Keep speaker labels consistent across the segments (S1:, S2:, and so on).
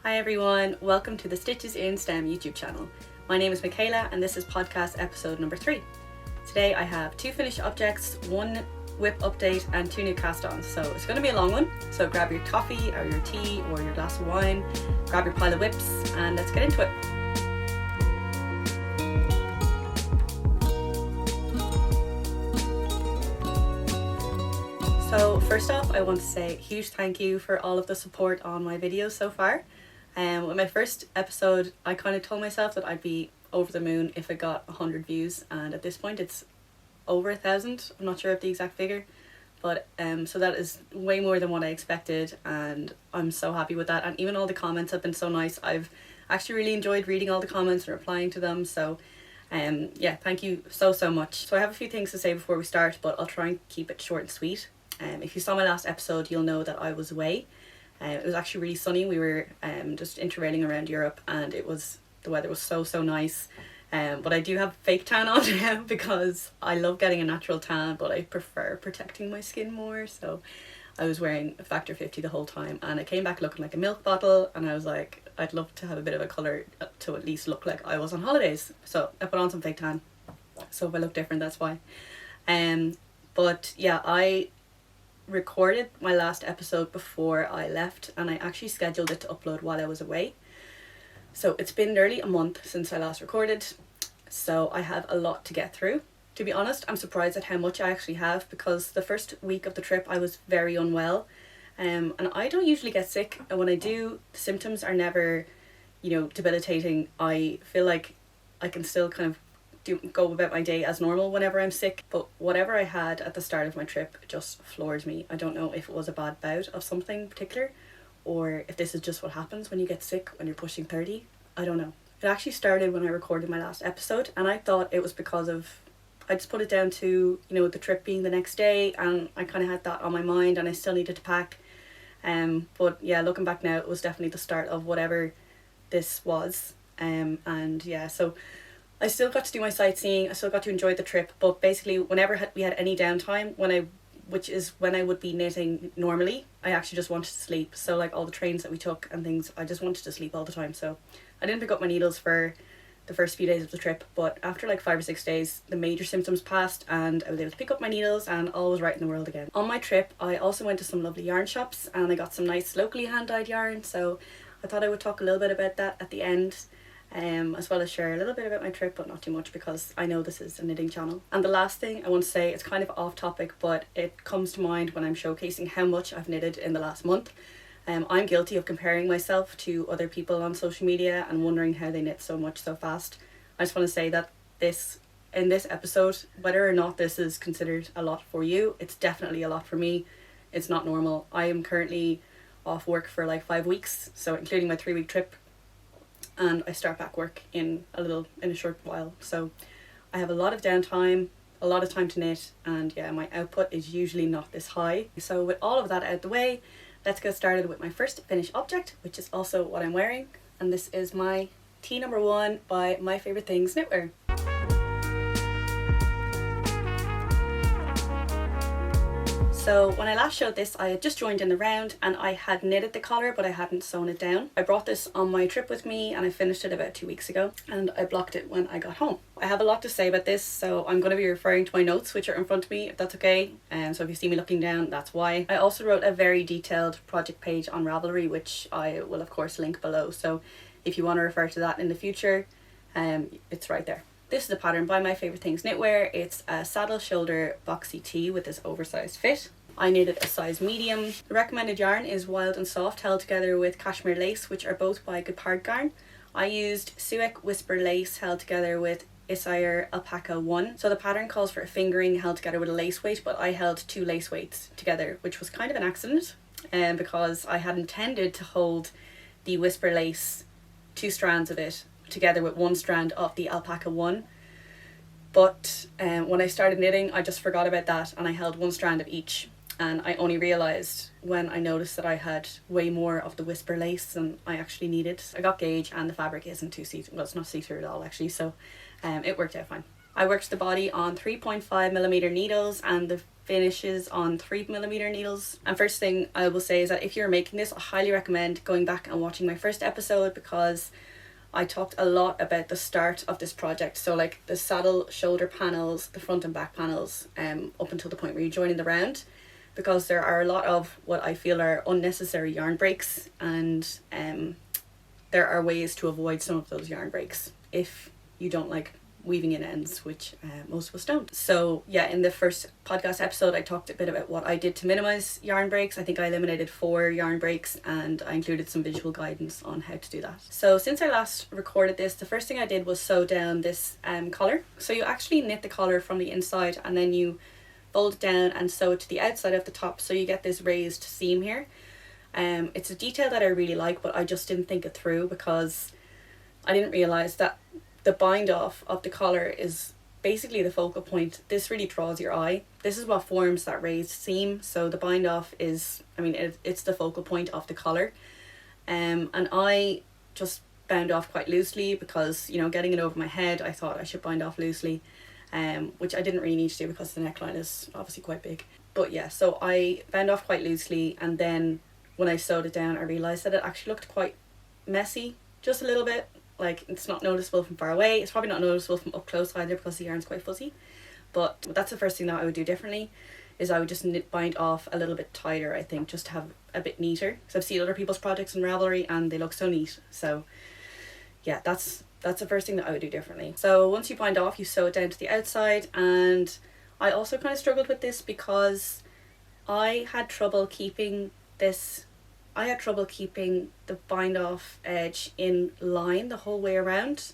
S1: Hi everyone, welcome to the Stitches in STEM YouTube channel. My name is Michaela and this is podcast episode number 3. Today I have 2 finished objects, 1 whip update and 2 new cast-ons. So it's going to be a long one, so grab your coffee or your tea or your glass of wine, grab your pile of whips and let's get into it. So first off, I want to say a huge thank you for all of the support on my videos so far. With my first episode, I kind of told myself that I'd be over the moon if it got 100 views, and at this point it's over 1,000. I'm not sure of the exact figure, but so that is way more than what I expected, and I'm so happy with that. And even all the comments have been so nice. I've actually really enjoyed reading all the comments and replying to them, so yeah, thank you so much. So I have a few things to say before we start, but I'll try and keep it short and sweet. If you saw my last episode, you'll know that I was away. It was actually really sunny. We were just interrailing around Europe, and the weather was so nice. But I do have fake tan on now because I love getting a natural tan, but I prefer protecting my skin more. So I was wearing a factor 50 the whole time, and I came back looking like a milk bottle, and I was like, I'd love to have a bit of a colour to at least look like I was on holidays. So I put on some fake tan. So if I look different, that's why. But yeah, I recorded my last episode before I left, and I actually scheduled it to upload while I was away. So it's been nearly a month since I last recorded, so I have a lot to get through. To be honest, I'm surprised at how much I actually have, because the first week of the trip I was very unwell, and I don't usually get sick, and when I do, the symptoms are never, debilitating. I feel like I can still kind of go about my day as normal whenever I'm sick, but whatever I had at the start of my trip just floored me. I don't know if it was a bad bout of something particular, or if this is just what happens when you get sick when you're pushing 30. I don't know. It actually started when I recorded my last episode, and I thought it was because of, I just put it down to, the trip being the next day, and I kind of had that on my mind, and I still needed to pack. But yeah, looking back now, it was definitely the start of whatever this was. And yeah, so I still got to do my sightseeing, I still got to enjoy the trip, but basically whenever we had any downtime, which is when I would be knitting normally, I actually just wanted to sleep. So like all the trains that we took and things, I just wanted to sleep all the time. So I didn't pick up my needles for the first few days of the trip, but after like 5 or 6 days, the major symptoms passed and I was able to pick up my needles and all was right in the world again. On my trip, I also went to some lovely yarn shops and I got some nice locally hand-dyed yarn, so I thought I would talk a little bit about that at the end. As well as share a little bit about my trip, but not too much because I know this is a knitting channel. And the last thing I want to say, it's kind of off topic, but it comes to mind when I'm showcasing how much I've knitted in the last month. I'm guilty of comparing myself to other people on social media and wondering how they knit so much so fast. I just want to say that in this episode, whether or not this is considered a lot for you, it's definitely a lot for me. It's not normal. I am currently off work for like 5 weeks, so including my 3-week trip, and I start back work in a short while. So I have a lot of downtime, a lot of time to knit, and yeah, my output is usually not this high. So with all of that out the way, let's get started with my first finished object, which is also what I'm wearing, and this is my tee number 1 by My Favorite Things Knitwear. So when I last showed this, I had just joined in the round and I had knitted the collar, but I hadn't sewn it down. I brought this on my trip with me and I finished it about 2 weeks ago, and I blocked it when I got home. I have a lot to say about this, so I'm going to be referring to my notes, which are in front of me, if that's okay. So if you see me looking down, that's why. I also wrote a very detailed project page on Ravelry, which I will of course link below. So if you want to refer to that in the future, it's right there. This is the pattern by My Favorite Things Knitwear. It's a saddle shoulder boxy tee with this oversized fit. I knitted a size medium. The recommended yarn is Wild and Soft held together with cashmere lace, which are both by Gepard Garn. I used Suec Whisper lace held together with Isire Alpaca 1. So the pattern calls for a fingering held together with a lace weight, but I held 2 lace weights together, which was kind of an accident, because I had intended to hold the Whisper lace, 2 strands of it, together with 1 strand of the Alpaca 1. But when I started knitting, I just forgot about that and I held 1 strand of each. And I only realised when I noticed that I had way more of the Whisper lace than I actually needed. I got gauge and the fabric isn't too see-through. Well, it's not see-through at all actually, so it worked out fine. I worked the body on 3.5mm needles, and the finishes on 3mm needles. And first thing I will say is that if you're making this, I highly recommend going back and watching my first episode, because I talked a lot about the start of this project. So like the saddle shoulder panels, the front and back panels, up until the point where you're joining the round, because there are a lot of what I feel are unnecessary yarn breaks, and there are ways to avoid some of those yarn breaks if you don't like weaving in ends, which most of us don't. So yeah, in the first podcast episode I talked a bit about what I did to minimize yarn breaks. I think I eliminated 4 yarn breaks, and I included some visual guidance on how to do that. So since I last recorded this, the first thing I did was sew down this collar. So you actually knit the collar from the inside, and then you fold it down and sew it to the outside of the top, so you get this raised seam here. It's a detail that I really like, but I just didn't think it through, because I didn't realize that the bind off of the collar is basically the focal point. This really draws your eye. This is what forms that raised seam. So the bind off is, I mean, it's the focal point of the collar. And I just bound off quite loosely because, you know, getting it over my head, I thought I should bind off loosely, which I didn't really need to do because the neckline is obviously quite big. But yeah, so I bound off quite loosely, and then when I sewed it down, I realised that it actually looked quite messy, just a little bit. Like, it's not noticeable from far away. It's probably not noticeable from up close either, because the yarn's quite fuzzy. But that's the first thing that I would do differently, is I would just bind off a little bit tighter, I think, just to have a bit neater. Because I've seen other people's projects in Ravelry and they look so neat. So yeah, that's the first thing that I would do differently. So once you bind off, you sew it down to the outside. And I also kind of struggled with this because I had trouble keeping the bind off edge in line the whole way around.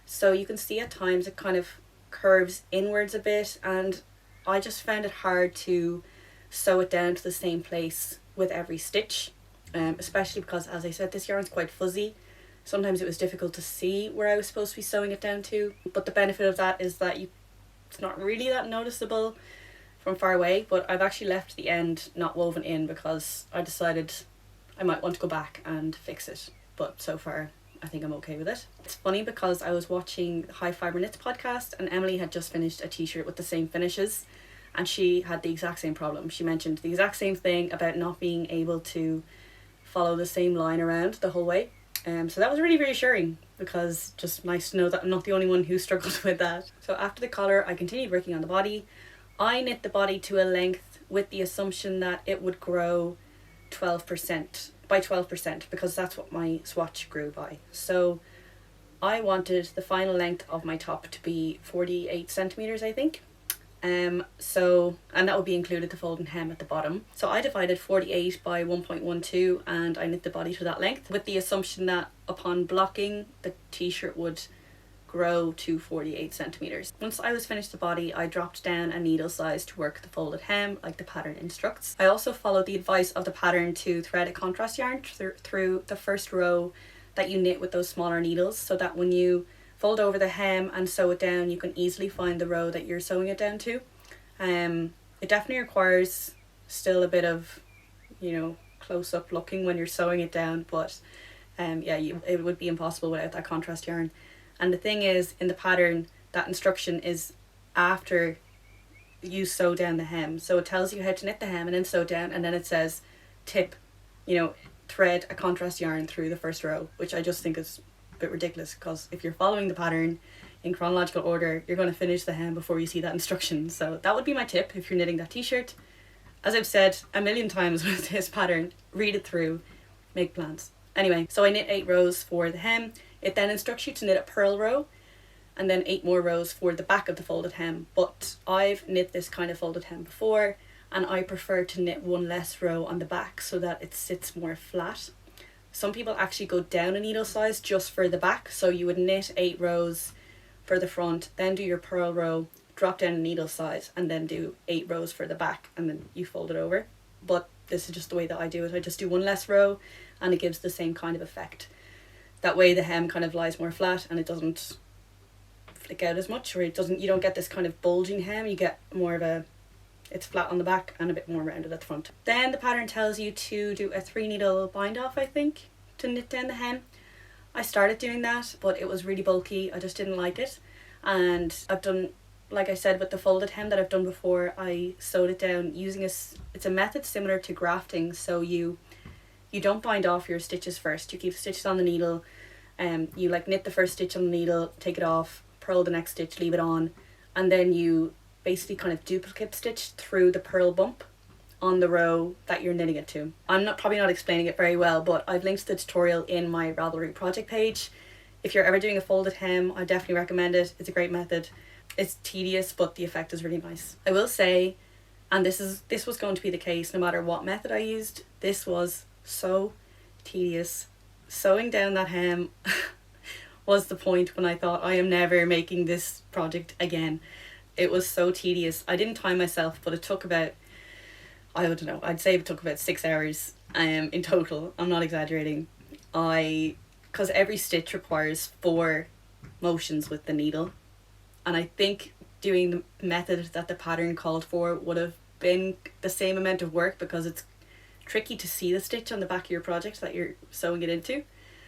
S1: So you can see at times it kind of curves inwards a bit, and I just found it hard to sew it down to the same place with every stitch, especially because, as I said, this yarn's quite fuzzy. Sometimes it was difficult to see where I was supposed to be sewing it down to, but the benefit of that is that it's not really that noticeable from far away. But I've actually left the end not woven in because I decided I might want to go back and fix it, but so far I think I'm okay with it. It's funny because I was watching High Fibre Knits podcast, and Emily had just finished a t-shirt with the same finishes, and she had the exact same problem. She mentioned the exact same thing about not being able to follow the same line around the whole way. So that was really reassuring, because just nice to know that I'm not the only one who struggled with that. So after the collar, I continued working on the body. I knit the body to a length with the assumption that it would grow 12% by 12%, because that's what my swatch grew by. So I wanted the final length of my top to be 48 centimeters, I think. And that would be included the fold and hem at the bottom. So I divided 48 by 1.12 and I knit the body to that length, with the assumption that upon blocking, the t-shirt would grow to 48 centimeters. Once I was finished the body, I dropped down a needle size to work the folded hem like the pattern instructs. I also followed the advice of the pattern to thread a contrast yarn through the first row that you knit with those smaller needles, so that when you fold over the hem and sew it down, you can easily find the row that you're sewing it down to. It definitely requires still a bit of, close up looking when you're sewing it down, but it would be impossible without that contrast yarn. And the thing is, in the pattern, that instruction is after you sew down the hem. So it tells you how to knit the hem and then sew down, and then it says tip, thread a contrast yarn through the first row, which I just think is a bit ridiculous, because if you're following the pattern in chronological order, you're going to finish the hem before you see that instruction. So that would be my tip if you're knitting that t-shirt. As I've said a million times with this pattern, read it through, make plans. Anyway, so I knit 8 rows for the hem. It then instructs you to knit a purl row and then 8 more rows for the back of the folded hem. But I've knit this kind of folded hem before, and I prefer to knit one less row on the back so that it sits more flat. Some people actually go down a needle size just for the back. So you would knit 8 rows for the front, then do your purl row, drop down a needle size, and then do 8 rows for the back, and then you fold it over. But this is just the way that I do it. I just do one less row and it gives the same kind of effect. That way the hem kind of lies more flat and it doesn't flick out as much, or you don't get this kind of bulging hem. You get more of it's flat on the back and a bit more rounded at the front. Then the pattern tells you to do a 3 needle bind off, I think, to knit down the hem. I started doing that, but it was really bulky. I just didn't like it. And I've done like I said with the folded hem that I've done before, I sewed it down using it's a method similar to grafting. So you don't bind off your stitches first. You keep stitches on the needle, you like knit the first stitch on the needle, take it off, purl the next stitch, leave it on, and then you basically kind of duplicate stitch through the purl bump on the row that you're knitting it to. I'm probably not explaining it very well, but I've linked the tutorial in my Ravelry project page. If you're ever doing a folded hem, I definitely recommend it. It's a great method. It's tedious, but the effect is really nice. I will say, and this was going to be the case no matter what method I used, this was so tedious. Sewing down that hem was the point when I thought I am never making this project again. It was so tedious. I didn't time myself, but it took about, I don't know, I'd say it took about 6 hours in total. I'm not exaggerating. Because every stitch requires 4 motions with the needle, and I think doing the method that the pattern called for would have been the same amount of work, because it's tricky to see the stitch on the back of your project that you're sewing it into.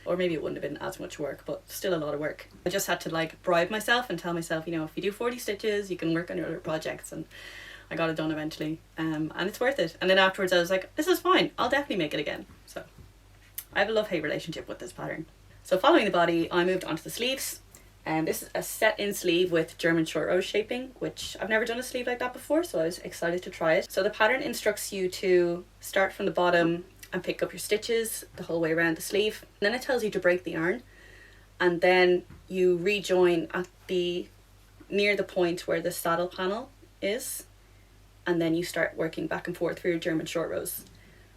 S1: Or maybe it wouldn't have been as much work, but still a lot of work. I just had to like bribe myself and tell myself, you know, if you do 40 stitches, you can work on your other projects, and I got it done eventually. And it's worth it. And then afterwards I was like, this is fine, I'll definitely make it again. So I have a love-hate relationship with this pattern. So following the body, I moved on to the sleeves. And this is a set-in sleeve with German short row shaping, which I've never done a sleeve like that before, so I was excited to try it. So the pattern instructs you to start from the bottom and pick up your stitches the whole way around the sleeve. And then it tells you to break the yarn, and then you rejoin at near the point where the saddle panel is, and then you start working back and forth through your German short rows.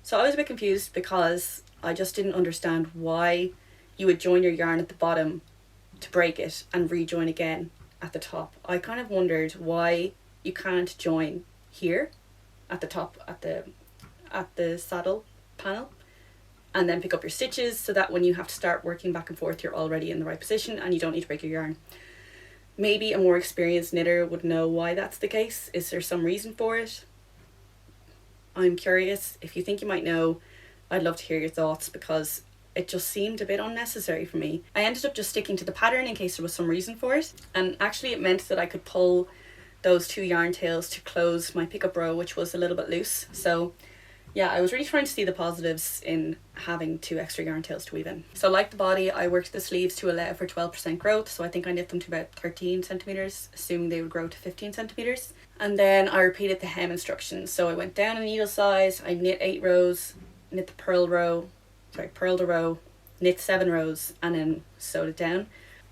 S1: So I was a bit confused because I just didn't understand why you would join your yarn at the bottom to break it and rejoin again at the top. I kind of wondered why you can't join here at the top at the saddle panel and then pick up your stitches, so that when you have to start working back and forth you're already in the right position and you don't need to break your yarn. Maybe a more experienced knitter would know why that's the case. Is there some reason for it? I'm curious. If you think you might know, I'd love to hear your thoughts, because it just seemed a bit unnecessary for me. I ended up just sticking to the pattern in case there was some reason for it, and actually it meant that I could pull those 2 yarn tails to close my pickup row, which was a little bit loose. So yeah, I was really trying to see the positives in having 2 extra yarn tails to weave in. So like the body, I worked the sleeves to allow for 12% growth, so I think I knit them to about 13 centimeters, assuming they would grow to 15 centimeters. And then I repeated the hem instructions. So I went down in needle size, I knit 8 rows, knit the purled a row, knit 7 rows, and then sewed it down.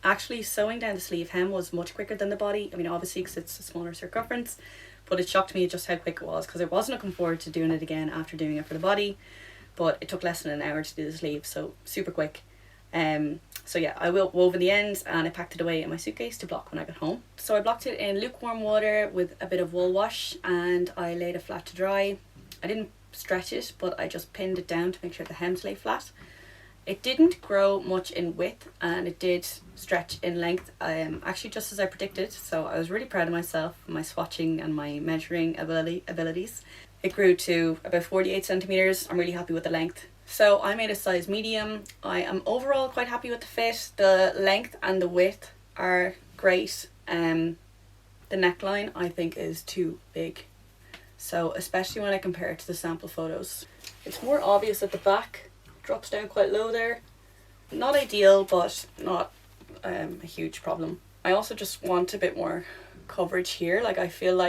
S1: Actually, sewing down the sleeve hem was much quicker than the body. I mean, obviously because it's a smaller circumference, but it shocked me just how quick it was, because I wasn't looking forward to doing it again after doing it for the body, but it took less than an hour to do the sleeve, so super quick. So yeah, I wove in the ends and I packed it away in my suitcase to block when I got home. So I blocked it in lukewarm water with a bit of wool wash, and I laid it flat to dry. I didn't stretch it, but I just pinned it down to make sure the hems lay flat. It didn't grow much in width, and it did stretch in length, actually just as I predicted, so I was really proud of myself, my swatching and my measuring abilities. It grew to about 48 centimeters. I'm really happy with the length. So I made a size medium. I am overall quite happy with the fit. The length and the width are great. The neckline I think is too big, so especially when I compare it to the sample photos. It's more obvious at the back. Drops down quite low there. Not ideal, but not a huge problem. I also just want a bit more coverage here. Like I feel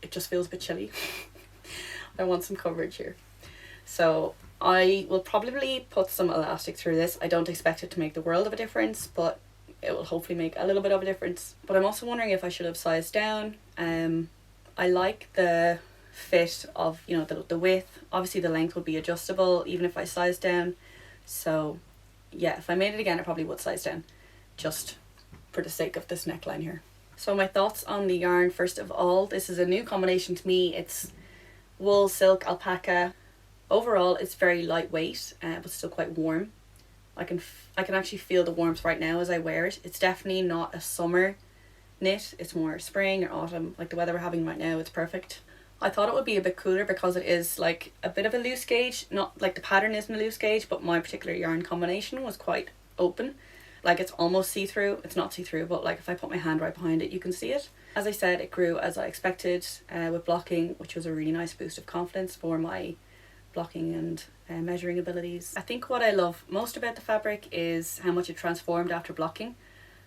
S1: it just feels a bit chilly. I want some coverage here. So I will probably put some elastic through this. I don't expect it to make the world of a difference, but it will hopefully make a little bit of a difference. But I'm also wondering if I should have sized down. I like the fit of, you know, the width. Obviously the length would be adjustable even if I sized down. So yeah, if I made it again I probably would size down, just for the sake of this neckline here. So my thoughts on the yarn, first of all, this is a new combination to me. It's wool, silk, alpaca. Overall it's very lightweight, but still quite warm. I can actually feel the warmth right now as I wear it. It's definitely not a summer knit, it's more spring or autumn, like the weather we're having right now. It's perfect. I thought it would be a bit cooler because it is like a bit of a loose gauge, not like the pattern isn't a loose gauge, but my particular yarn combination was quite open. Like it's almost see-through. It's not see-through, but like if I put my hand right behind it, you can see it. As I said, it grew as I expected with blocking, which was a really nice boost of confidence for my blocking and measuring abilities. I think what I love most about the fabric is how much it transformed after blocking.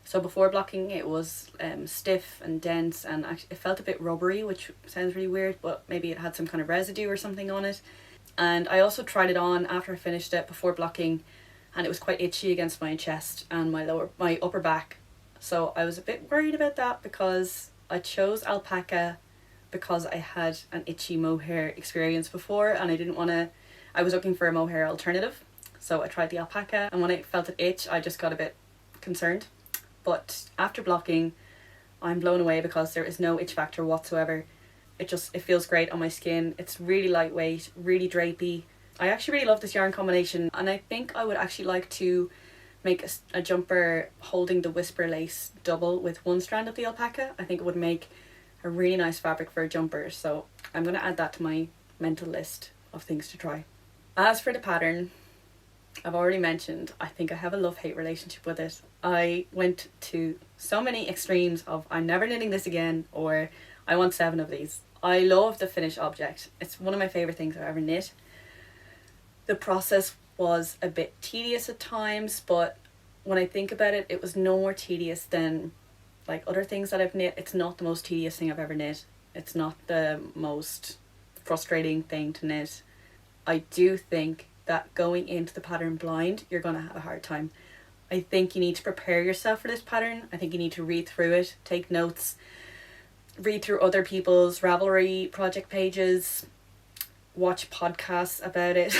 S1: So before blocking it was stiff and dense, and it felt a bit rubbery, which sounds really weird, but maybe it had some kind of residue or something on it. And I also tried it on after I finished it before blocking, and it was quite itchy against my chest and my upper back. So I was a bit worried about that because I chose alpaca because I had an itchy mohair experience before, and I was looking for a mohair alternative. So I tried the alpaca, and when I felt it itch, I just got a bit concerned. But after blocking, I'm blown away because there is no itch factor whatsoever. It feels great on my skin. It's really lightweight, really drapey. I actually really love this yarn combination, and I think I would actually like to make a jumper holding the whisper lace double with one strand of the alpaca. I think it would make a really nice fabric for a jumper, so I'm going to add that to my mental list of things to try. As for the pattern, I've already mentioned, I think I have a love-hate relationship with it. I went to so many extremes of I'm never knitting this again, or I want 7 of these. I love the finished object. It's one of my favourite things I've ever knit. The process was a bit tedious at times, but when I think about it, it was no more tedious than like other things that I've knit. It's not the most tedious thing I've ever knit. It's not the most frustrating thing to knit. I do think that going into the pattern blind, you're going to have a hard time. I think you need to prepare yourself for this pattern. I think you need to read through it, take notes, read through other people's Ravelry project pages, watch podcasts about it.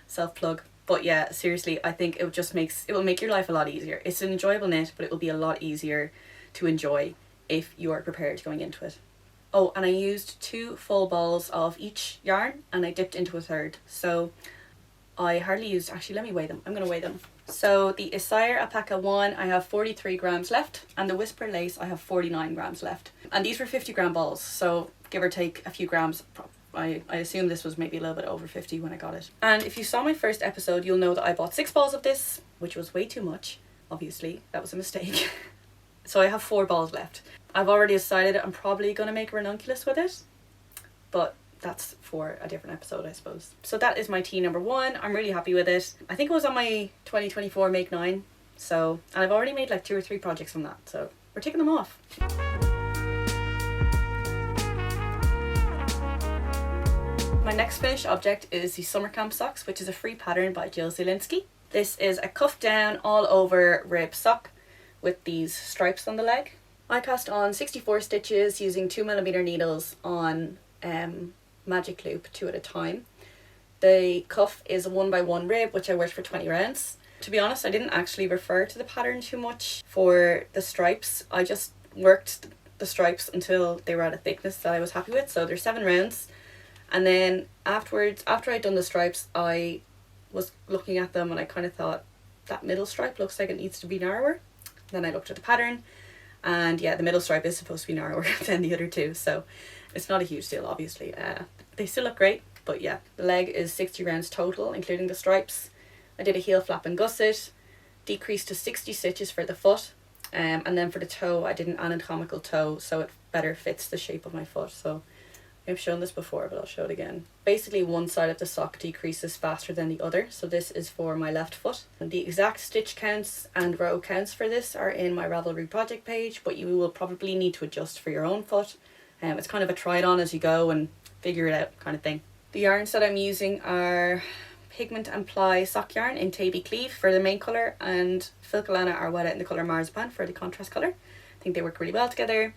S1: Self-plug. But yeah, seriously, I think it will make your life a lot easier. It's an enjoyable knit, but it will be a lot easier to enjoy if you are prepared going into it. Oh, and I used 2 full balls of each yarn, and I dipped into a third. So I hardly used, actually let me weigh them. I'm going to weigh them. So the Isire Alpaca 1, I have 43 grams left, and the Whisper Lace, I have 49 grams left. And these were 50 gram balls, so give or take a few grams. I assume this was maybe a little bit over 50 when I got it. And if you saw my first episode, you'll know that I bought 6 balls of this, which was way too much. Obviously, that was a mistake. So I have 4 balls left. I've already decided I'm probably going to make a ranunculus with it, but that's for a different episode, I suppose. So that is my tee number 1. I'm really happy with it. I think it was on my 2024 Make 9. So, and I've already made like 2 or 3 projects from that, so we're taking them off. My next finished object is the Summer Camp Socks, which is a free pattern by Jill Zielinski. This is a cuff down all over rib sock with these stripes on the leg. I cast on 64 stitches using 2mm needles on magic loop 2 at a time. The cuff is a 1x1 rib, which I worked for 20 rounds. To be honest, I didn't actually refer to the pattern too much for the stripes. I just worked the stripes until they were at a thickness that I was happy with. So there's 7 rounds. And then afterwards, after I'd done the stripes, I was looking at them and I kind of thought, that middle stripe looks like it needs to be narrower. Then I looked at the pattern, and yeah, the middle stripe is supposed to be narrower than the other 2, so it's not a huge deal, obviously. They still look great, but yeah. The leg is 60 rounds total, including the stripes. I did a heel flap and gusset, decreased to 60 stitches for the foot, and then for the toe, I did an anatomical toe, so it better fits the shape of my foot. So I've shown this before, but I'll show it again. Basically, one side of the sock decreases faster than the other, so this is for my left foot. And the exact stitch counts and row counts for this are in my Ravelry project page, but you will probably need to adjust for your own foot. It's kind of a try it on as you go and figure it out kind of thing. The yarns that I'm using are Pigment and Ply sock yarn in Tabby Cleave for the main colour, and Filcolana Arwetta in the colour Marzipan for the contrast colour. I think they work really well together.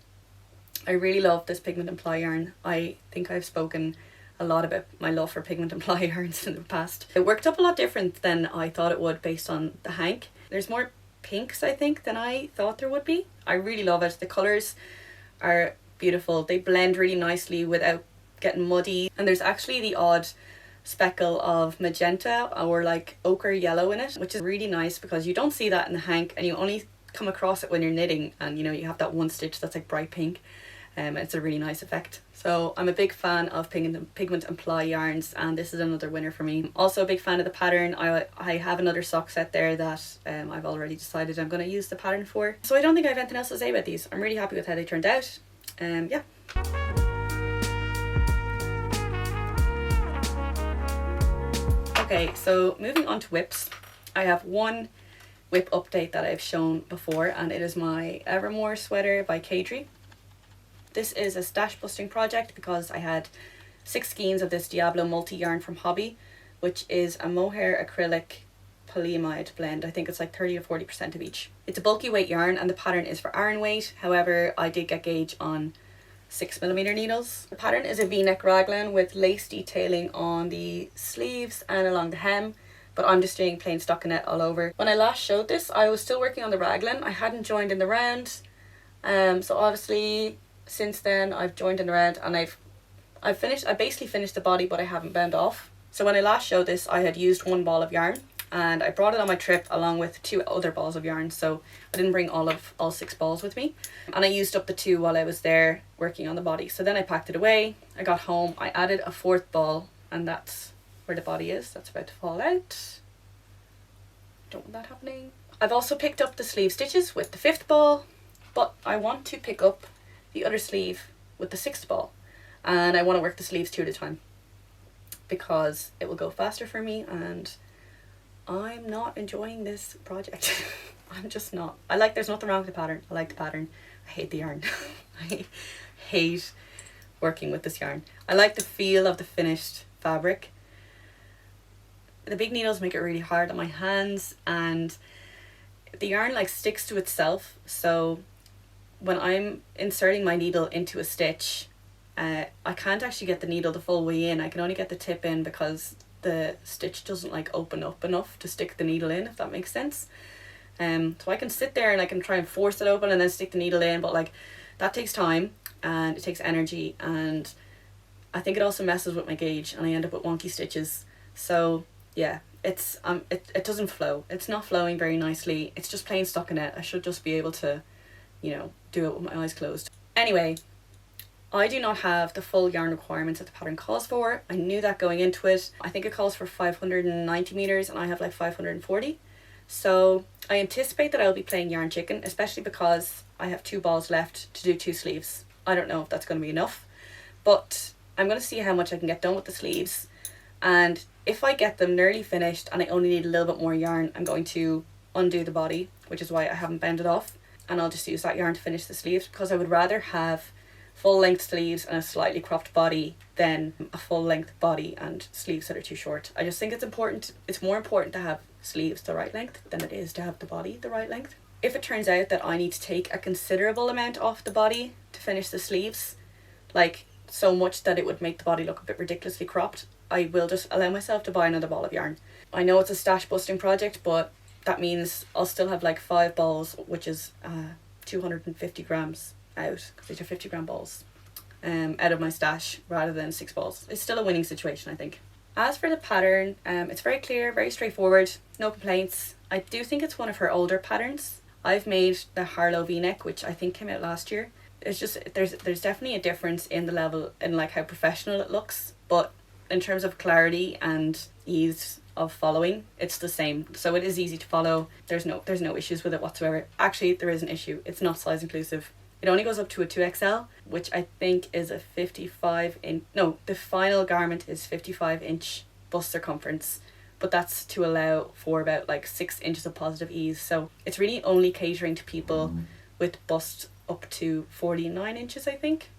S1: I really love this Pigment and Ply yarn. I think I've spoken a lot about my love for Pigment and Ply yarns in the past. It worked up a lot different than I thought it would based on the hank. There's more pinks, I think, than I thought there would be. I really love it. The colours are beautiful. They blend really nicely without getting muddy. And there's actually the odd speckle of magenta or like ochre yellow in it, which is really nice because you don't see that in the hank and you only come across it when you're knitting and you know you have that one stitch that's like bright pink. It's a really nice effect. So I'm a big fan of pigment and ply yarns, and this is another winner for me. Also a big fan of the pattern. I have another sock set there that I've already decided I'm going to use the pattern for. So I don't think I have anything else to say about these. I'm really happy with how they turned out. Yeah. Okay, so moving on to whips. I have one whip update that I've shown before, and it is my Evermore Sweater by Kerchief. This is a stash busting project because I had 6 skeins of this Diablo multi-yarn from Hobby, which is a mohair acrylic polyamide blend. I think it's like 30 or 40% of each. It's a bulky weight yarn and the pattern is for iron weight. However, I did get gauge on 6mm needles. The pattern is a V-neck raglan with lace detailing on the sleeves and along the hem, but I'm just doing plain stockinette all over. When I last showed this, I was still working on the raglan. I hadn't joined in the round. So obviously since then I've joined in the round, and I basically finished the body, but I haven't bound off. So when I last showed this, I had used 1 ball of yarn, and I brought it on my trip along with 2 other balls of yarn, so I didn't bring all 6 balls with me, and I used up the 2 while I was there working on the body. So then I packed it away. I got home, I added a 4th ball, and that's where the body is. That's about to fall out. Don't want that happening. I've also picked up the sleeve stitches with the 5th ball, but I want to pick up the other sleeve with the 6th ball, and I want to work the sleeves 2 at a time because it will go faster for me, and I'm not enjoying this project. I'm just not. There's nothing wrong with the pattern. I like the pattern. I hate the yarn. I hate working with this yarn. I like the feel of the finished fabric. The big needles make it really hard on my hands, and the yarn like sticks to itself, so when I'm inserting my needle into a stitch, I can't actually get the needle the full way in. I can only get the tip in because the stitch doesn't like open up enough to stick the needle in, if that makes sense. So I can sit there and I can try and force it open and then stick the needle in, but like that takes time and it takes energy, and I think it also messes with my gauge and I end up with wonky stitches. So yeah, it doesn't flow. It's not flowing very nicely. It's just plain stockinette. I should just be able to, you know, do it with my eyes closed. Anyway, I do not have the full yarn requirements that the pattern calls for. I knew that going into it. I think it calls for 590 meters and I have like 540. So I anticipate that I'll be playing yarn chicken, especially because I have 2 balls left to do 2 sleeves. I don't know if that's going to be enough, but I'm going to see how much I can get done with the sleeves. And if I get them nearly finished and I only need a little bit more yarn, I'm going to undo the body, which is why I haven't bound it off. And I'll just use that yarn to finish the sleeves, because I would rather have full length sleeves and a slightly cropped body than a full length body and sleeves that are too short. I just think it's more important to have sleeves the right length than it is to have the body the right length. If it turns out that I need to take a considerable amount off the body to finish the sleeves, like so much that it would make the body look a bit ridiculously cropped, I will just allow myself to buy another ball of yarn. I know it's a stash busting project, but that means I'll still have like 5 balls, which is 250 grams out, because these are 50 gram balls, out of my stash rather than 6 balls. It's still a winning situation, I think. As for the pattern, it's very clear, very straightforward, no complaints. I do think it's one of her older patterns. I've made the Harlow V-neck, which I think came out last year. It's just, there's definitely a difference in the level, in like how professional it looks, but in terms of clarity and ease of following, it's the same. So it is easy to follow. There's no issues with it whatsoever. Actually, there is an issue. It's not size inclusive. It only goes up to a 2XL, which I think is a 55 inch. No, the final garment is 55 inch bust circumference, but that's to allow for about like 6 inches of positive ease. So it's really only catering to people with bust up to 49 inches, I think.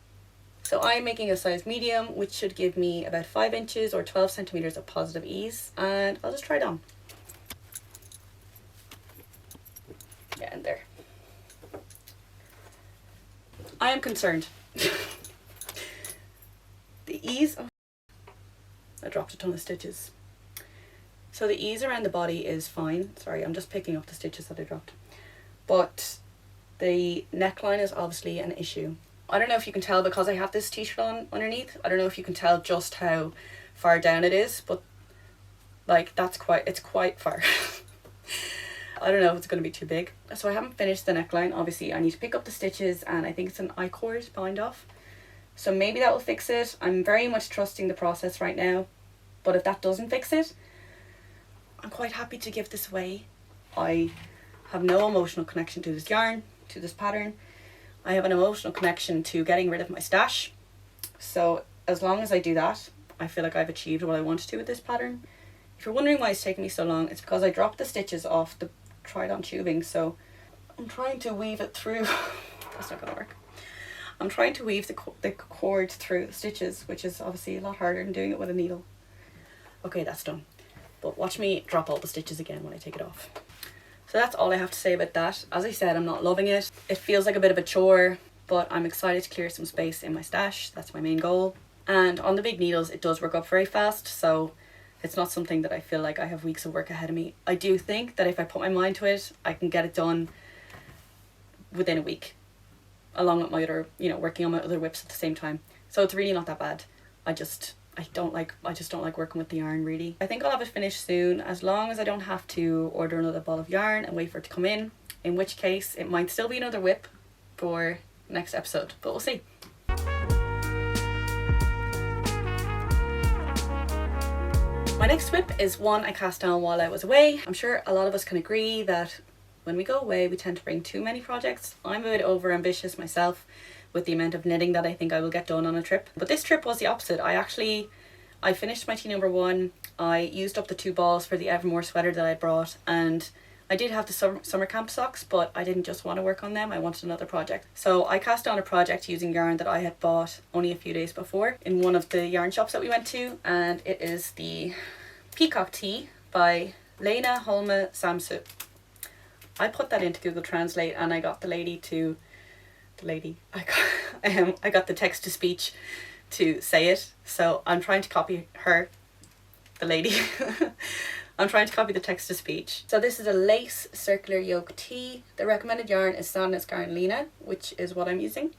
S1: So I'm making a size medium, which should give me about 5 inches or 12 centimeters of positive ease, and I'll just try it on. Yeah, and there. I am concerned. The ease, oh, I dropped a ton of stitches. So the ease around the body is fine. Sorry, I'm just picking up the stitches that I dropped. But the neckline is obviously an issue. I don't know if you can tell because I have this t-shirt on underneath. I don't know if you can tell just how far down it is, but like it's quite far. I don't know if it's going to be too big. So I haven't finished the neckline. Obviously I need to pick up the stitches, and I think it's an I-cord bind off. So maybe that will fix it. I'm very much trusting the process right now. But if that doesn't fix it, I'm quite happy to give this away. I have no emotional connection to this yarn, to this pattern. I have an emotional connection to getting rid of my stash. So as long as I do that, I feel like I've achieved what I wanted to with this pattern. If you're wondering why it's taking me so long, it's because I dropped the stitches off the tried on tubing. So I'm trying to weave it through. That's not going to work. I'm trying to weave the cord through the stitches, which is obviously a lot harder than doing it with a needle. Okay, that's done. But watch me drop all the stitches again when I take it off. So that's all I have to say about that. As I said, I'm not loving it. It feels like a bit of a chore, but I'm excited to clear some space in my stash. That's my main goal. And on the big needles, it does work up very fast, so it's not something that I feel like I have weeks of work ahead of me. I do think that if I put my mind to it, I can get it done within a week, along with my other, working on my other whips at the same time. So it's really not that bad. I just don't like working with the yarn, really. I think I'll have it finished soon, as long as I don't have to order another ball of yarn and wait for it to come in which case it might still be another whip for next episode, but we'll see. My next whip is one I cast on while I was away. I'm sure a lot of us can agree that when we go away, we tend to bring too many projects. I'm a bit over ambitious myself with the amount of knitting that I think I will get done on a trip. But this trip was the opposite. I finished my tea number 1. I used up the 2 balls for the Evermore sweater that I brought, and I did have the summer camp socks, but I didn't just want to work on them. I wanted another project. So I cast on a project using yarn that I had bought only a few days before in one of the yarn shops that we went to, and it is the Peacock Tee by Lena Holme Samsu. I put that into Google Translate, and I got I got the text to speech to say it. So I'm trying to copy her, the lady. I'm trying to copy the text to speech. So this is a lace circular yoke tee. The recommended yarn is Sandnes Garn Lena, which is what I'm using.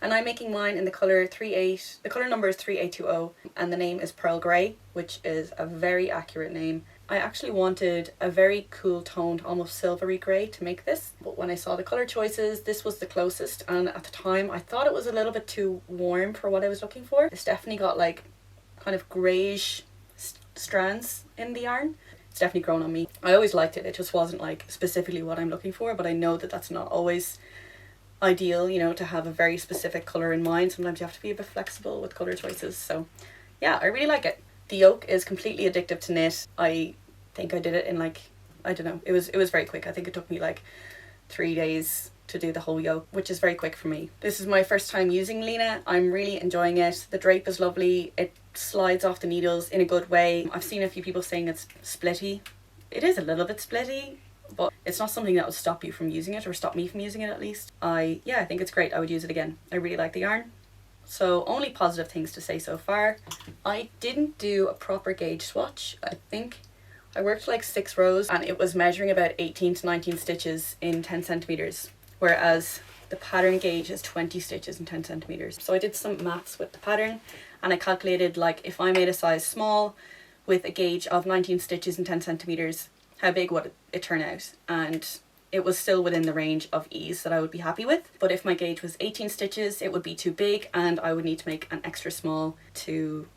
S1: And I'm making mine in the colour 38, the colour number is 3820, and the name is Pearl Grey, which is a very accurate name. I actually wanted a very cool toned, almost silvery grey to make this, but when I saw the colour choices, this was the closest, and at the time I thought it was a little bit too warm for what I was looking for. It's definitely got like kind of greyish strands in the yarn. It's definitely grown on me. I always liked it, it just wasn't like specifically what I'm looking for, but I know that that's not always ideal, to have a very specific colour in mind. Sometimes you have to be a bit flexible with colour choices. So yeah, I really like it. The yoke is completely addictive to knit. I think I did it in I don't know, it was very quick. I think it took me 3 days to do the whole yoke, which is very quick for me. This is my first time using Lena. I'm really enjoying it. The drape is lovely. It slides off the needles in a good way. I've seen a few people saying it's splitty. It is a little bit splitty, but it's not something that would stop you from using it, or stop me from using it at least. I think it's great. I would use it again. I really like the yarn. So only positive things to say so far. I didn't do a proper gauge swatch. I think I worked 6 rows, and it was measuring about 18 to 19 stitches in 10 centimeters, whereas the pattern gauge is 20 stitches in 10 centimeters. So I did some maths with the pattern, and I calculated if I made a size small with a gauge of 19 stitches in 10 centimeters, how big would it turn out? And it was still within the range of ease that I would be happy with. But if my gauge was 18 stitches, it would be too big, and I would need to make an extra small to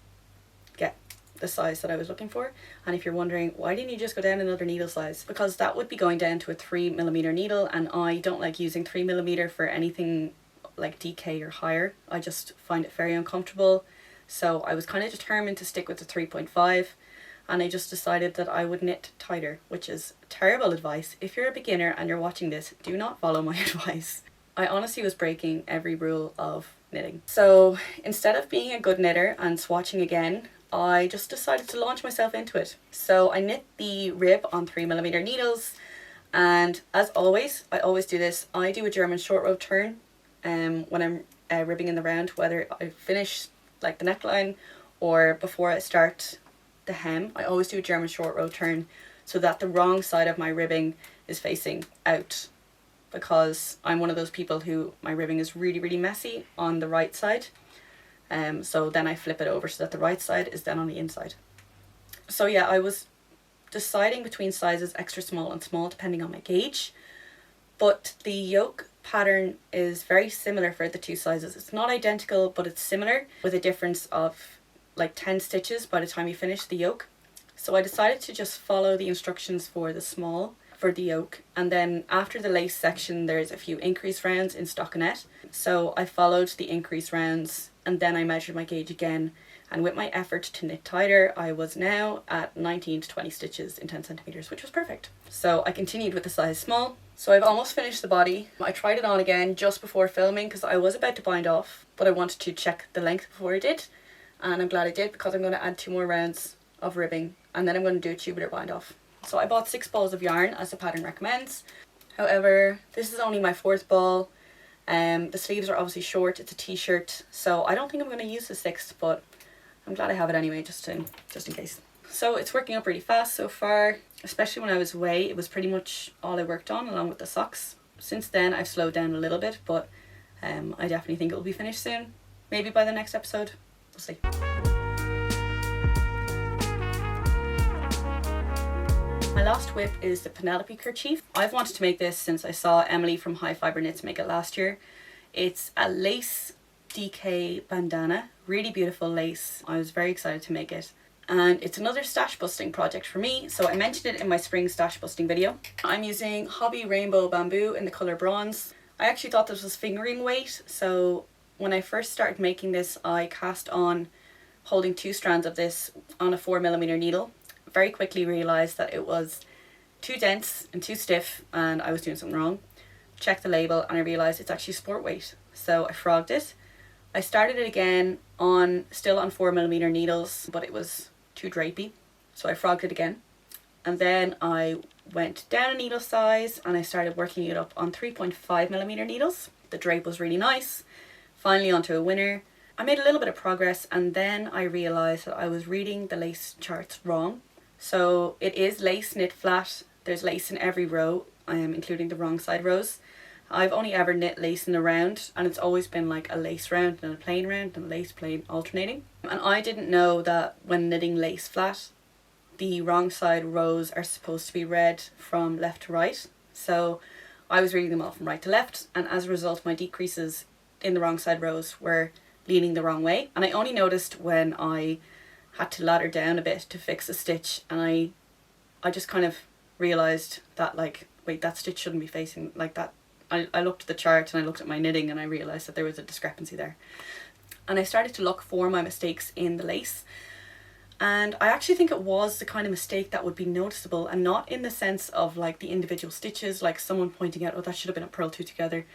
S1: get the size that I was looking for. And if you're wondering, why didn't you just go down another needle size? Because that would be going down to a 3mm needle, and I don't like using 3mm for anything like DK or higher. I just find it very uncomfortable. So I was kind of determined to stick with the 3.5. And I just decided that I would knit tighter, which is terrible advice. If you're a beginner and you're watching this, do not follow my advice. I honestly was breaking every rule of knitting. So instead of being a good knitter and swatching again, I just decided to launch myself into it. So I knit the rib on 3mm needles, and as always, I always do this. I do a German short row turn when I'm ribbing in the round, whether I finish the neckline or before I start the hem. I always do a German short row turn so that the wrong side of my ribbing is facing out, because I'm one of those people who my ribbing is really, really messy on the right side. So then I flip it over so that the right side is then on the inside. So yeah, I was deciding between sizes extra small and small depending on my gauge, but the yoke pattern is very similar for the two sizes. It's not identical, but it's similar, with a difference of like 10 stitches by the time you finish the yoke. So I decided to just follow the instructions for the small for the yoke, and then after the lace section there's a few increase rounds in stockinette, so I followed the increase rounds and then I measured my gauge again, and with my effort to knit tighter I was now at 19 to 20 stitches in 10 centimeters, which was perfect. So I continued with the size small. So I've almost finished the body. I tried it on again just before filming because I was about to bind off, but I wanted to check the length before I did, and I'm glad I did because I'm going to add 2 more rounds of ribbing and then I'm going to do a tubular bind off. So I bought 6 balls of yarn as the pattern recommends. However, this is only my 4th ball. The sleeves are obviously short, it's a t-shirt, so I don't think I'm going to use the 6th, but I'm glad I have it anyway, just in case. So it's working up really fast so far, especially when I was away. It was pretty much all I worked on along with the socks. Since then I've slowed down a little bit, but I definitely think it will be finished soon. Maybe by the next episode, we'll see. My last whip is the Penelope Kerchief. I've wanted to make this since I saw Emily from High Fibre Knits make it last year. It's a lace DK bandana, really beautiful lace. I was very excited to make it. And it's another stash busting project for me, so I mentioned it in my spring stash busting video. I'm using Hobby Rainbow Bamboo in the colour bronze. I actually thought this was fingering weight, so when I first started making this I cast on holding 2 strands of this on a 4mm needle. Very quickly realised that it was too dense and too stiff and I was doing something wrong. Checked the label and I realised it's actually sport weight, so I frogged it. I started it again still on 4mm needles, but it was too drapey, so I frogged it again, and then I went down a needle size and I started working it up on 3.5mm needles. The drape was really nice. Finally onto a winner. I made a little bit of progress, and then I realised that I was reading the lace charts wrong. So it is lace knit flat, there's lace in every row, including the wrong side rows. I've only ever knit lace in a round, and it's always been like a lace round and a plain round and a lace plain alternating. And I didn't know that when knitting lace flat, the wrong side rows are supposed to be read from left to right. So I was reading them all from right to left, and as a result my decreases in the wrong side rows were leaning the wrong way. And I only noticed when I had to ladder down a bit to fix a stitch, and I just kind of realised that, like, wait, that stitch shouldn't be facing like that. I looked at the chart and I looked at my knitting and I realised that there was a discrepancy there. And I started to look for my mistakes in the lace. And I actually think it was the kind of mistake that would be noticeable, and not in the sense of like the individual stitches, like someone pointing out, oh, that should have been a purl 2 together.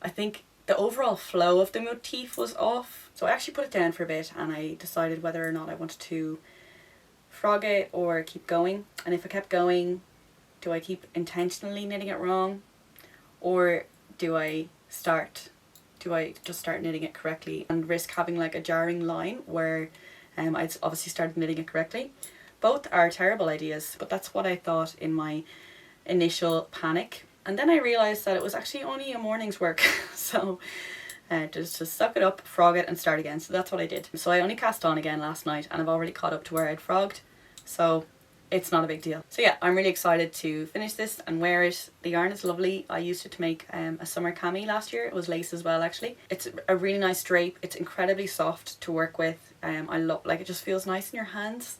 S1: I think the overall flow of the motif was off. So I actually put it down for a bit and I decided whether or not I wanted to frog it or keep going. And if I kept going, do I keep intentionally knitting it wrong? Or do I just start knitting it correctly and risk having like a jarring line where I'd obviously started knitting it correctly? Both are terrible ideas, but that's what I thought in my initial panic. And then I realised that it was actually only a morning's work. So just to suck it up, frog it and start again. So that's what I did. So I only cast on again last night and I've already caught up to where I'd frogged. So it's not a big deal. So yeah, I'm really excited to finish this and wear it. The yarn is lovely. I used it to make a summer cami last year. It was lace as well, actually. It's a really nice drape. It's incredibly soft to work with. I love, like, it just feels nice in your hands.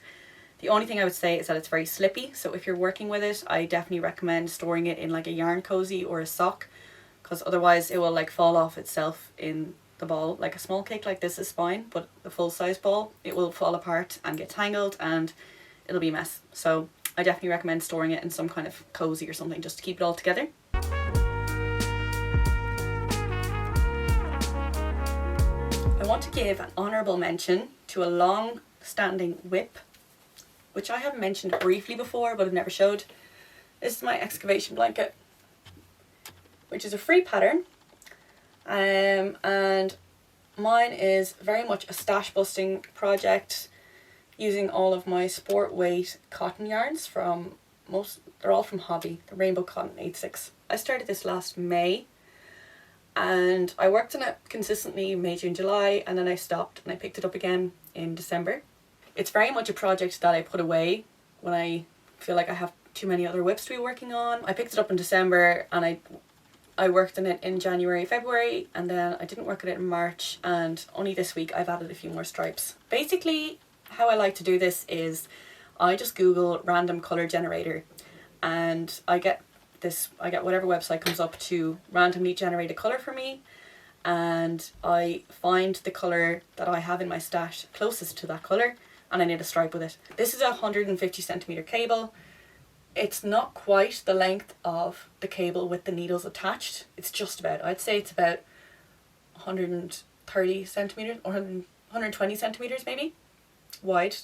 S1: The only thing I would say is that it's very slippy. So if you're working with it, I definitely recommend storing it in like a yarn cozy or a sock, because otherwise it will like fall off itself in the ball. Like a small cake like this is fine, but the full size ball, it will fall apart and get tangled and it'll be a mess. So I definitely recommend storing it in some kind of cozy or something just to keep it all together. I want to give an honourable mention to a long-standing whip, which I have mentioned briefly before but I've never showed. This is my Excavation Blanket, which is a free pattern, and mine is very much a stash busting project using all of my sport weight cotton yarns from they're all from Hobby, the Rainbow Cotton 86. I started this last May and I worked on it consistently May, June, July, and then I stopped and I picked it up again in December. It's very much a project that I put away when I feel like I have too many other whips to be working on. I picked it up in December and I worked on it in January, February, and then I didn't work on it in March, and only this week I've added a few more stripes. Basically, how I like to do this is I just Google random colour generator, and I get whatever website comes up to randomly generate a colour for me, and I find the colour that I have in my stash closest to that colour, and I knit a stripe with it. This is a 150 centimetre cable. It's not quite the length of the cable with the needles attached. It's just about, I'd say it's about 130 centimetres or 120 centimetres maybe wide,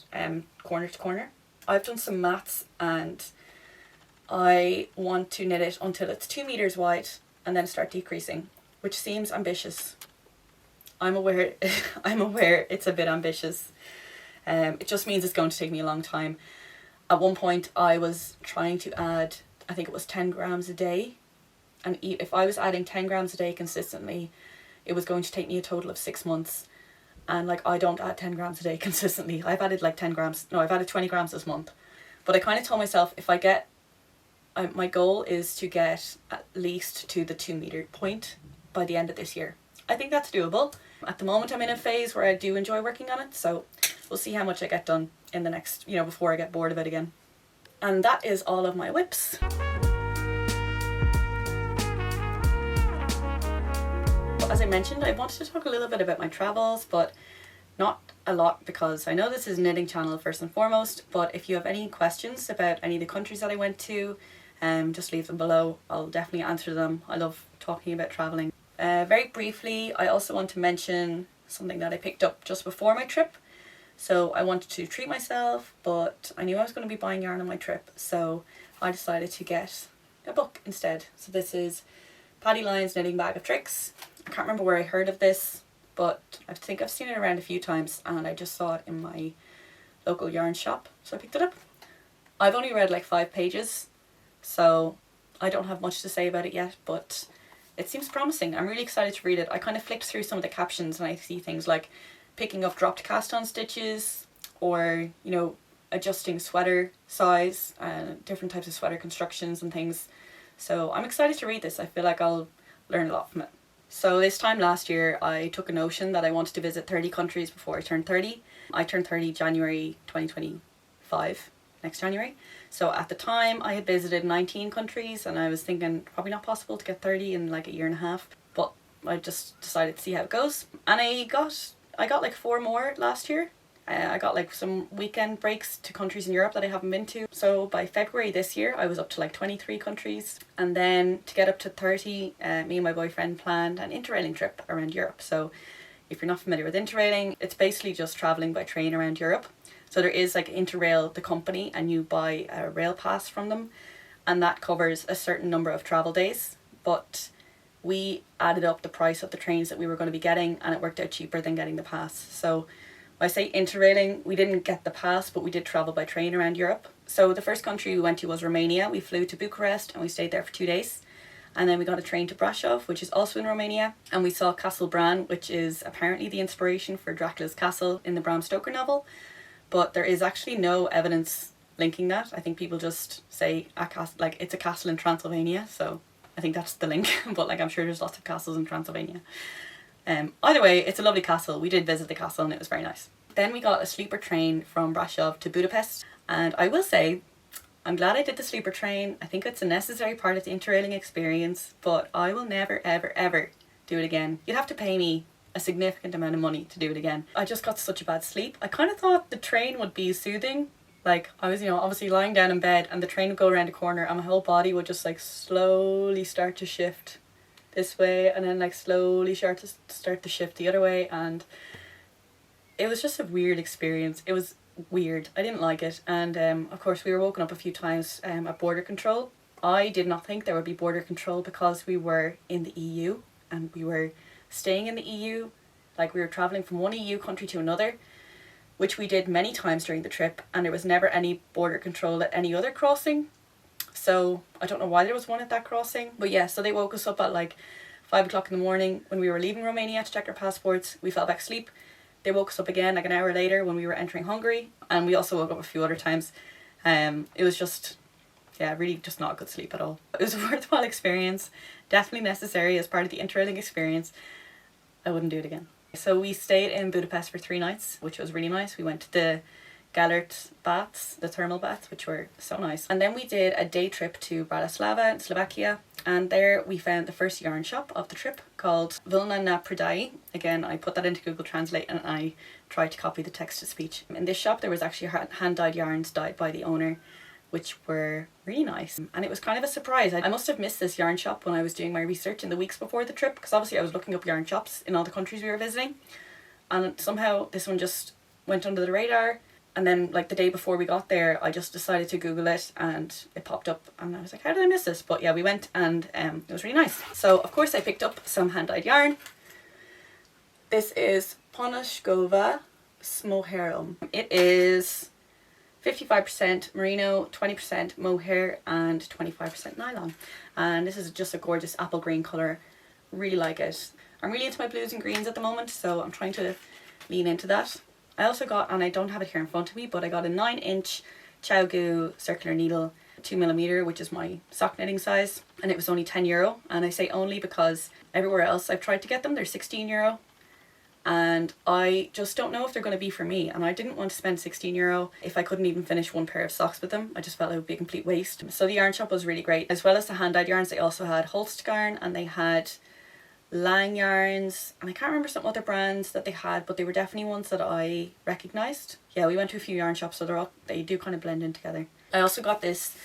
S1: corner to corner. I've done some maths and I want to knit it until it's 2 meters wide and then start decreasing, which seems ambitious. I'm aware it's a bit ambitious. It just means it's going to take me a long time. At one point I was trying to add, I think it was 10 grams a day, and if I was adding 10 grams a day consistently, it was going to take me a total of 6 months. And like, I don't add 10 grams a day consistently. I've added 20 grams this month. But I kind of told myself, if I get, my goal is to get at least to the 2 meter point by the end of this year. I think that's doable. At the moment I'm in a phase where I do enjoy working on it, so we'll see how much I get done in the next, before I get bored of it again. And that is all of my whips. As I mentioned, I wanted to talk a little bit about my travels, but not a lot, because I know this is a knitting channel first and foremost, but if you have any questions about any of the countries that I went to, just leave them below. I'll definitely answer them. I love talking about traveling. Very briefly, I also want to mention something that I picked up just before my trip. So I wanted to treat myself, but I knew I was going to be buying yarn on my trip, so I decided to get a book instead. So this is Paddy Lyon's Knitting Bag of Tricks. I can't remember where I heard of this, but I think I've seen it around a few times, and I just saw it in my local yarn shop, so I picked it up. I've only read like 5 pages, so I don't have much to say about it yet, but it seems promising. I'm really excited to read it. I kind of flicked through some of the captions and I see things like picking up dropped cast on stitches, or adjusting sweater size and different types of sweater constructions and things. So I'm excited to read this. I feel like I'll learn a lot from it. So this time last year I took a notion that I wanted to visit 30 countries before I turned 30. I turned 30 January 2025, next January. So at the time I had visited 19 countries, and I was thinking probably not possible to get 30 in like a year and a half, but I just decided to see how it goes. And I got like 4 more last year. I got like some weekend breaks to countries in Europe that I haven't been to. So by February this year I was up to like 23 countries, and then to get up to 30, me and my boyfriend planned an interrailing trip around Europe. So if you're not familiar with interrailing, it's basically just travelling by train around Europe. So there is like Interrail, the company, and you buy a rail pass from them, and that covers a certain number of travel days. But we added up the price of the trains that we were going to be getting, and it worked out cheaper than getting the pass. So I say interrailing, we didn't get the pass, but we did travel by train around Europe. So the first country we went to was Romania. We flew to Bucharest and we stayed there for 2 days. And then we got a train to Brasov, which is also in Romania. And we saw Castle Bran, which is apparently the inspiration for Dracula's castle in the Bram Stoker novel. But there is actually no evidence linking that. I think people just say it's a castle in Transylvania. So I think that's the link. But like, I'm sure there's lots of castles in Transylvania. Either way, it's a lovely castle. We did visit the castle and it was very nice. Then we got a sleeper train from Brasov to Budapest, and I will say I'm glad I did the sleeper train. I think it's a necessary part of the interrailing experience, but I will never ever ever do it again. You'd have to pay me a significant amount of money to do it again. I just got such a bad sleep. I kind of thought the train would be soothing. Like, I was obviously lying down in bed and the train would go around a corner and my whole body would just like slowly start to shift this way, and then like slowly start to shift the other way, and it was just a weird experience. It was weird. I didn't like it. And of course we were woken up a few times at border control. I did not think there would be border control because we were in the EU and we were staying in the EU. Like, we were traveling from one EU country to another, which we did many times during the trip, and there was never any border control at any other crossing. So I don't know why there was one at that crossing. But yeah, so they woke us up at like 5 o'clock in the morning when we were leaving Romania to check our passports. We fell back asleep. They woke us up again like an hour later when we were entering Hungary. And we also woke up a few other times. It was just, yeah, really just not a good sleep at all. It was a worthwhile experience, definitely necessary as part of the interrailing experience. I wouldn't do it again. So we stayed in Budapest for 3 nights, which was really nice. We went to the Gellert baths, the thermal baths, which were so nice. And then we did a day trip to Bratislava in Slovakia, and there we found the first yarn shop of the trip called Vilna na Prodai. Again, I put that into Google Translate and I tried to copy the text to speech. In this shop there was actually hand-dyed yarns dyed by the owner, which were really nice. And it was kind of a surprise. I must have missed this yarn shop when I was doing my research in the weeks before the trip, because obviously I was looking up yarn shops in all the countries we were visiting, and somehow this one just went under the radar. And then like the day before we got there, I just decided to Google it and it popped up and I was like, how did I miss this? But yeah, we went and it was really nice. So of course I picked up some hand-dyed yarn. This is Ponoshkova Smohair. It is 55% merino, 20% mohair and 25% nylon. And this is just a gorgeous apple green colour. Really like it. I'm really into my blues and greens at the moment, so I'm trying to lean into that. I also got, and I don't have it here in front of me, but I got a 9-inch Chow circular needle, 2mm, which is my sock knitting size, and it was only €10. And I say only because everywhere else I've tried to get them, they're €16. And I just don't know if they're going to be for me, and I didn't want to spend €16 if I couldn't even finish one pair of socks with them. I just felt it would be a complete waste. So the yarn shop was really great. As well as the hand-dyed yarns, they also had Holst yarn and they had Lang yarns, and I can't remember some other brands that they had, but they were definitely ones that I recognised. Yeah, we went to a few yarn shops, so they do kind of blend in together. I also got this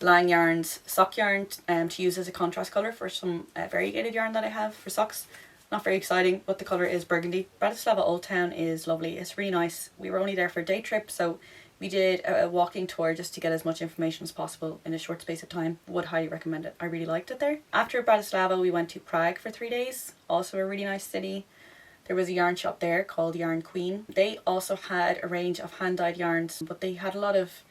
S1: Lang yarns sock yarn to use as a contrast colour for some variegated yarn that I have for socks. Not very exciting, but the colour is burgundy. Bratislava Old Town is lovely. It's really nice. We were only there for a day trip, so we did a walking tour just to get as much information as possible in a short space of time. Would highly recommend it. I really liked it there. After Bratislava we went to Prague for 3 days. Also a really nice city. There was a yarn shop there called Yarn Queen. They also had a range of hand-dyed yarns, but they had a lot of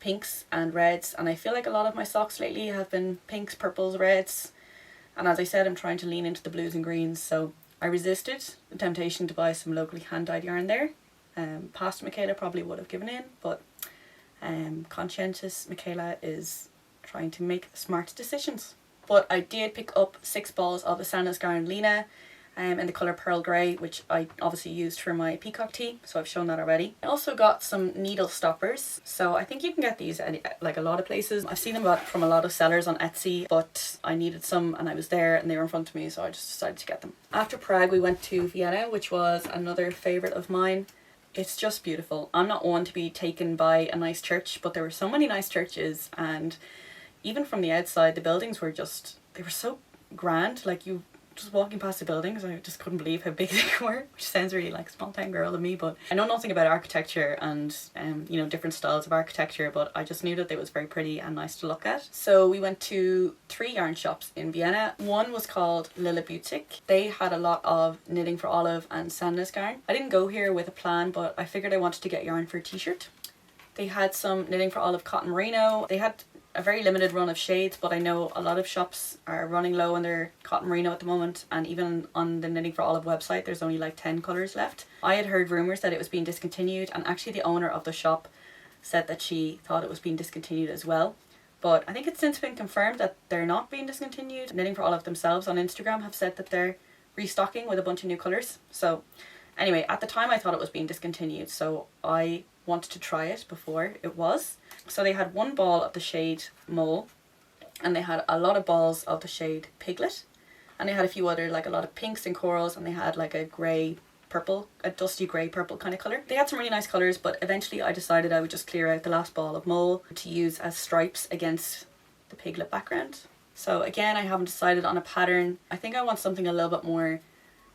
S1: pinks and reds, and I feel like a lot of my socks lately have been pinks, purples, reds. And as I said, I'm trying to lean into the blues and greens, so I resisted the temptation to buy some locally hand-dyed yarn there. Past Michaela probably would have given in, but conscientious Michaela is trying to make smart decisions. But I did pick up 6 balls of the Santa's Garn Lena in the colour Pearl Grey, which I obviously used for my Peacock Tee, so I've shown that already. I also got some needle stoppers, so I think you can get these at like a lot of places. I've seen them from a lot of sellers on Etsy, but I needed some and I was there and they were in front of me, so I just decided to get them. After Prague we went to Vienna, which was another favourite of mine. It's just beautiful. I'm not one to be taken by a nice church, but there were so many nice churches, and even from the outside the buildings were just, they were so grand. Like, you just walking past the buildings, I just couldn't believe how big they were, which sounds really like small town girl of me, but I know nothing about architecture and you know, different styles of architecture, but I just knew that they was very pretty and nice to look at. So we went to 3 yarn shops in Vienna. One was called Lilla Boutique. They had a lot of Knitting for Olive and Sanda's Garn. I didn't go here with a plan, but I figured I wanted to get yarn for a t-shirt. They had some Knitting for Olive cotton merino. They had a very limited run of shades, but I know a lot of shops are running low on their cotton merino at the moment, and even on the Knitting for Olive website there's only like 10 colours left. I had heard rumours that it was being discontinued, and actually the owner of the shop said that she thought it was being discontinued as well, but I think it's since been confirmed that they're not being discontinued. Knitting for Olive themselves on Instagram have said that they're restocking with a bunch of new colours. So anyway, at the time I thought it was being discontinued, so I wanted to try it before it was. So they had 1 ball of the shade Mole, and they had a lot of balls of the shade Piglet, and they had a few other, like a lot of pinks and corals, and they had like a grey purple, a dusty grey purple kind of colour. They had some really nice colours, but eventually I decided I would just clear out the last ball of Mole to use as stripes against the Piglet background. So again, I haven't decided on a pattern. I think I want something a little bit more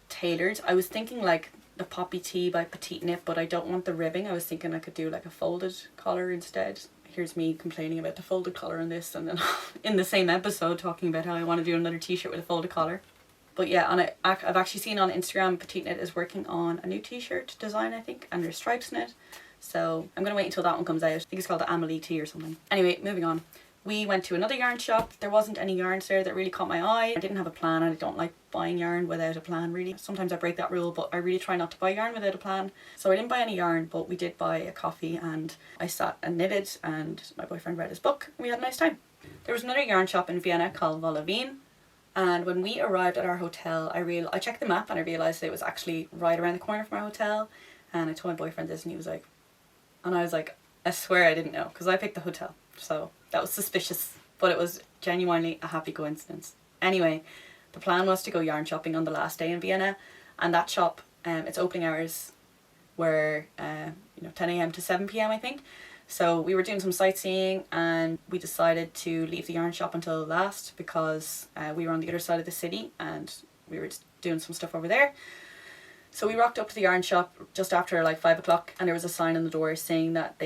S1: tailored. I was thinking like the Poppy Tee by Petite Knit, but I don't want the ribbing. I was thinking I could do like a folded collar instead. Here's me complaining about the folded collar in this, and then in the same episode talking about how I want to do another t-shirt with a folded collar. But yeah, and I've actually seen on Instagram Petite Knit is working on a new t-shirt design, I think, and there's stripes in it. So I'm going to wait until that one comes out. I think it's called the Amelie Tee or something. Anyway, moving on. We went to another yarn shop. There wasn't any yarns there that really caught my eye. I didn't have a plan, and I don't like buying yarn without a plan really. Sometimes I break that rule, but I really try not to buy yarn without a plan. So I didn't buy any yarn, but we did buy a coffee, and I sat and knitted, and my boyfriend read his book, and we had a nice time. There was another yarn shop in Vienna called Wolle, and when we arrived at our hotel, I checked the map and I realised it was actually right around the corner from our hotel, and I told my boyfriend this, and he was like, and I was like, I swear I didn't know, because I picked the hotel. So that was suspicious, but it was genuinely a happy coincidence. Anyway, the plan was to go yarn shopping on the last day in Vienna, and that shop, its opening hours were 10 a.m. to 7 p.m. I think. So we were doing some sightseeing, and we decided to leave the yarn shop until last because we were on the other side of the city and we were just doing some stuff over there. So we rocked up to the yarn shop just after like 5 o'clock, and there was a sign on the door saying that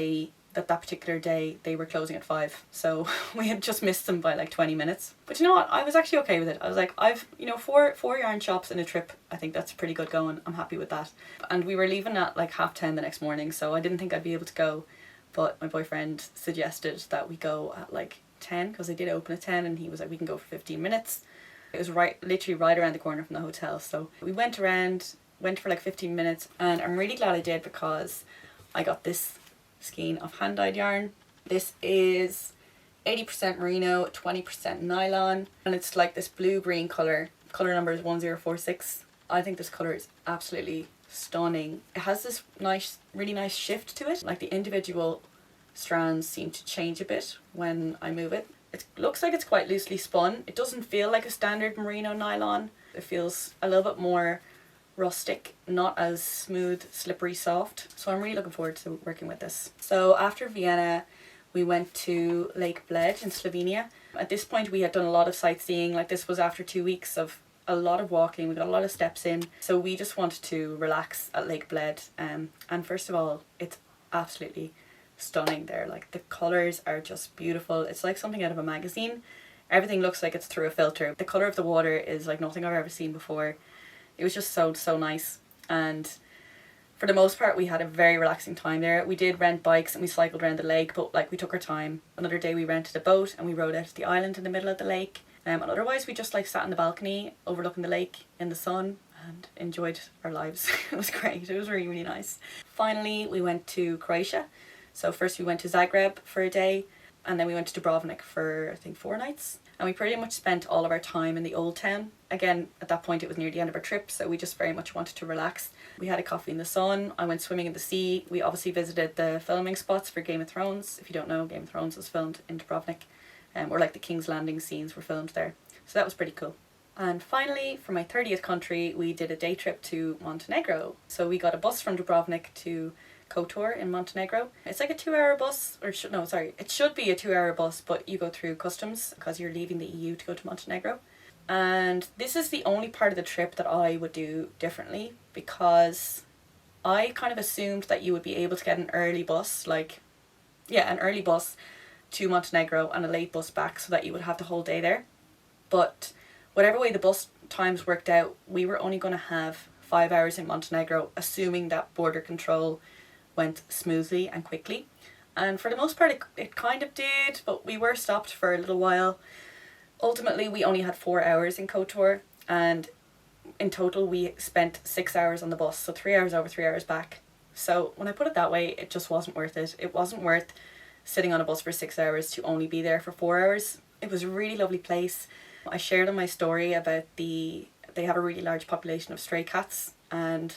S1: that particular day they were closing at 5. So we had just missed them by like 20 minutes. But you know what? I was actually okay with it. I was like, four yarn shops in a trip. I think that's pretty good going. I'm happy with that. And we were leaving at like 10:30 the next morning, so I didn't think I'd be able to go. But my boyfriend suggested that we go at like 10, because they did open at 10, and he was like, we can go for 15 minutes. It was literally right around the corner from the hotel. So we went for like 15 minutes, and I'm really glad I did, because I got this skein of hand-dyed yarn. This is 80% merino, 20% nylon, and it's like this blue-green colour. Colour number is 1046. I think this colour is absolutely stunning. It has this really nice shift to it. Like the individual strands seem to change a bit when I move it. It looks like it's quite loosely spun. It doesn't feel like a standard merino nylon. It feels a little bit more rustic, not as smooth, slippery, soft. So I'm really looking forward to working with this. So after Vienna, we went to Lake Bled in Slovenia. At this point we had done a lot of sightseeing. Like, this was after 2 weeks of a lot of walking. We got a lot of steps in, so we just wanted to relax at Lake Bled. And first of all, it's absolutely stunning there. Like, the colours are just beautiful. It's like something out of a magazine. Everything looks like it's through a filter. The colour of the water is like nothing I've ever seen before. It was just so nice, and for the most part we had a very relaxing time there. We did rent bikes and we cycled around the lake, but like, we took our time. Another day we rented a boat and we rode out to the island in the middle of the lake. And otherwise we just like sat on the balcony overlooking the lake in the sun and enjoyed our lives. It was great. It was really nice. Finally, we went to Croatia. So first we went to Zagreb for a day, and then we went to Dubrovnik for I think 4 nights. And we pretty much spent all of our time in the old town. Again, at that point it was near the end of our trip, so we just very much wanted to relax. We had a coffee in the sun. I went swimming in the sea. We obviously visited the filming spots for Game of Thrones. If you don't know, Game of Thrones was filmed in Dubrovnik. Or like the King's Landing scenes were filmed there. So that was pretty cool. And finally, for my 30th country, we did a day trip to Montenegro. So we got a bus from Dubrovnik to Kotor in Montenegro. It's like a 2-hour bus, it should be a 2-hour bus, but you go through customs because you're leaving the EU to go to Montenegro. And this is the only part of the trip that I would do differently, because I kind of assumed that you would be able to get an early bus, an early bus to Montenegro and a late bus back, so that you would have the whole day there. But whatever way the bus times worked out, we were only going to have 5 hours in Montenegro, assuming that border control went smoothly and quickly. And for the most part it kind of did, but we were stopped for a little while. Ultimately we only had 4 hours in Kotor, and in total we spent 6 hours on the bus, so 3 hours over, 3 hours back. So when I put it that way, it just wasn't worth it. It wasn't worth sitting on a bus for 6 hours to only be there for 4 hours. It was a really lovely place. I shared on my story about they have a really large population of stray cats, and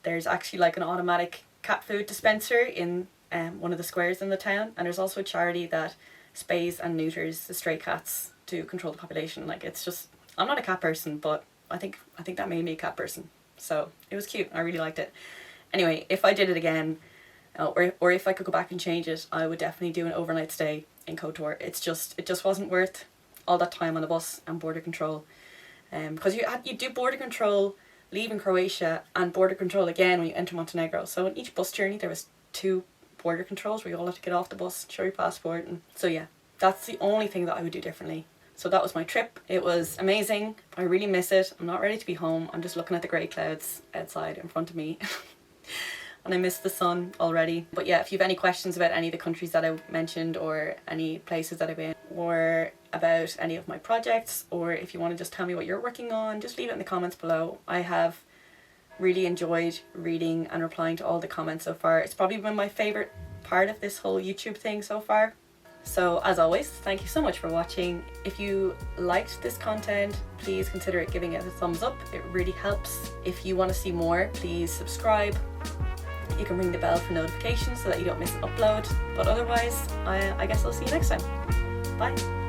S1: there's actually like an automatic cat food dispenser in one of the squares in the town, and there's also a charity that spays and neuters the stray cats to control the population. Like, it's just, I'm not a cat person, but I think that made me a cat person, so it was cute. I really liked it. Anyway, if I did it again, or if I could go back and change it, I would definitely do an overnight stay in Kotor. It just wasn't worth all that time on the bus and border control, because you do border control leaving Croatia and border control again when you enter Montenegro. So in each bus journey there was 2 border controls where you all had to get off the bus, show your passport, and so yeah, that's the only thing that I would do differently. So that was my trip. It was amazing. I really miss it. I'm not ready to be home. I'm just looking at the grey clouds outside in front of me. and I miss the sun already. But yeah, if you have any questions about any of the countries that I mentioned, or any places that I've been, or about any of my projects, or if you want to just tell me what you're working on, just leave it in the comments below. I have really enjoyed reading and replying to all the comments so far. It's probably been my favourite part of this whole YouTube thing so far. So as always, thank you so much for watching. If you liked this content, please consider giving it a thumbs up. It really helps. If you want to see more, please subscribe. You can ring the bell for notifications so that you don't miss an upload. But otherwise, I guess I'll see you next time. Bye.